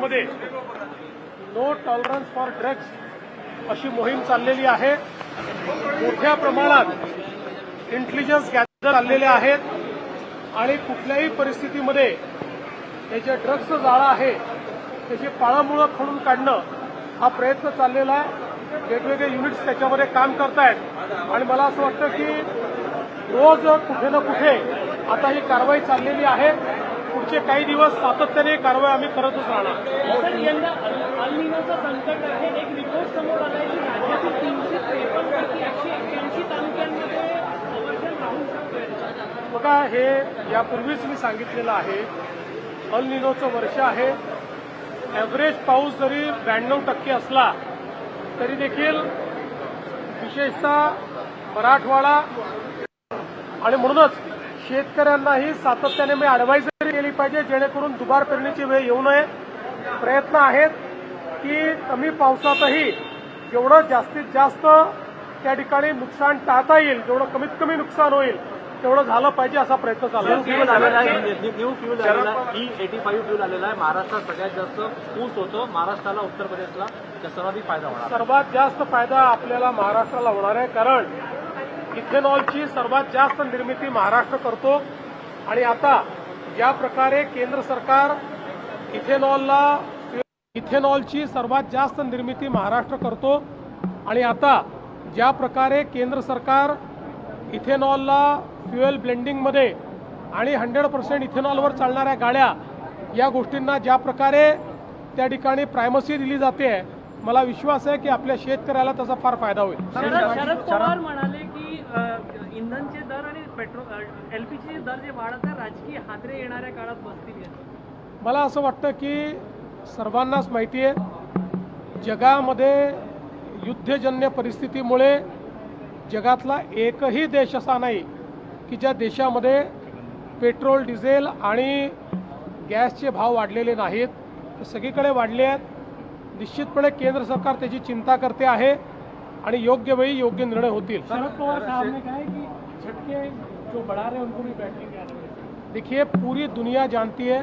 मध्ये no tolerance for drugs अशी मोहीम चाललेली आहे। मोठ्या प्रमाणात इंटेलिजन्स गॅदर चाललेले आहेत आणि कुठल्याही परिस्थितीमध्ये हे जे ड्रग्सचं जाळं आहे त्याची पाळंमुळं खणून काढणं हा प्रयत्न चाललेला आहे। वेगवेगळे युनिट्स त्याच्यामध्ये काम करतायत आणि मला असं वाटतं की रोज कुठे ना कुठे आता ही कारवाई चाललेली आहे। पुढचे काही दिवस सातत्याने कारवाई आम्ही करतच राहणार। यंदा अल्निनोचं संकट आहे। एक रिपोर्ट समोर आला आहे की राज्यातील 353 पैकी 181 तालुक्यांमध्ये अवर्षण राहू शकते। बघा, हे यापूर्वीच मी सांगितलेलं आहे, अल्निनोचं वर्ष आहे। ॲव्हरेज पाऊस जरी 92% असला तरी देखील विशेषतः मराठवाडा आणि म्हणूनच शेतकऱ्यांनाही सातत्याने मी ॲडवायझरी केली पाहिजे जेणेकरून दुबार पेरणीची वेळ येऊ नये। प्रयत्न आहेत की कमी पावसातही जेवढं जास्तीत जास्त त्या ठिकाणी नुकसान टाळता येईल, जेवढं कमीत कमी नुकसान होईल तेवढं झालं पाहिजे असा प्रयत्न चालू आहे। न्यू फ्यूल आलेला आहे, E85 फ्यूल आलेला आहे। महाराष्ट्रात सगळ्यात जास्त ऊस होतो, महाराष्ट्राला उत्तर प्रदेशला सर्वाधिक फायदा होणार। सर्वात जास्त फायदा आपल्याला महाराष्ट्राला होणार आहे, कारण इथेनॉलची सर्वात जास्त निर्मिती महाराष्ट्र करतो आणि आता ज्या प्रकारे केंद्र सरकार इथेनॉलची सर्वात जास्त निर्मिती महाराष्ट्र करतो आणि आता ज्या प्रकारे केंद्र सरकार इथेनॉलला फ्युएल ब्लेंडिंगमध्ये आणि 100% इथेनॉलवर चालणाऱ्या गाड्या या गोष्टींना ज्या प्रकारे त्या ठिकाणी प्रायमसी दिली जाते, मला विश्वास आहे की आपल्या शेतकऱ्याला त्याचा फार फायदा होईल। शरद पवार म्हणाले की इंधनचे दर आणि पेट्रोल LPG दर जे वाढत आहे राजकीय हादरे येणाऱ्या काळात बसतील। मला असं वाटतं की सर्वांनाच माहिती आहे, जगामध्ये युद्धजन्य परिस्थितीमुळे जगातला एकही देश असा नाही की ज्या देशामध्ये पेट्रोल, डिझेल आणि गॅसचे भाव वाढलेले नाहीत, ते सगळीकडे वाढले आहेत। निश्चितपणे केंद्र सरकार त्याची चिंता करते आहे आणि योग्य वेळी योग्य निर्णय होतील। शरद पवार साहब ने कहा है कि झटके जो बढ़ा रहे हैं उनको भी बैठेंगे। देखिए, पूरी दुनिया जानती है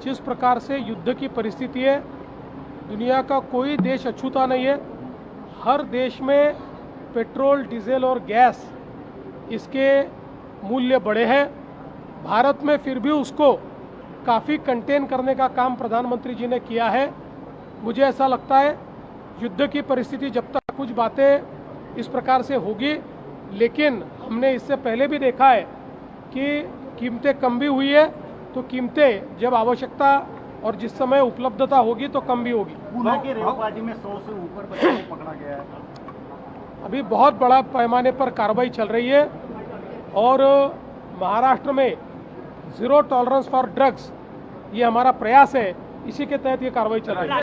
जिस प्रकार से युद्ध की परिस्थिति है, दुनिया का कोई देश अछूता नहीं है। हर देश में पेट्रोल, डीजल और गैस इसके मूल्य बढ़े हैं। भारत में फिर भी उसको काफ़ी कंटेन करने का काम प्रधानमंत्री जी ने किया है। मुझे ऐसा लगता है युद्ध की परिस्थिति जब तक कुछ बातें इस प्रकार से होगी, लेकिन हमने इससे पहले भी देखा है कि कीमतें कम भी हुई है, तो कीमतें जब आवश्यकता और जिस समय उपलब्धता होगी तो कम भी होगी। पुणे की रेल पार्टी में 100 से ऊपर बच्चों को पकड़ा गया है। अभी बहुत बड़ा पैमाने पर कार्रवाई चल रही है और महाराष्ट्र में ज़ीरो टॉलरेंस फॉर ड्रग्स ये हमारा प्रयास है, इसी के तहत ये कार्रवाई चल रही है।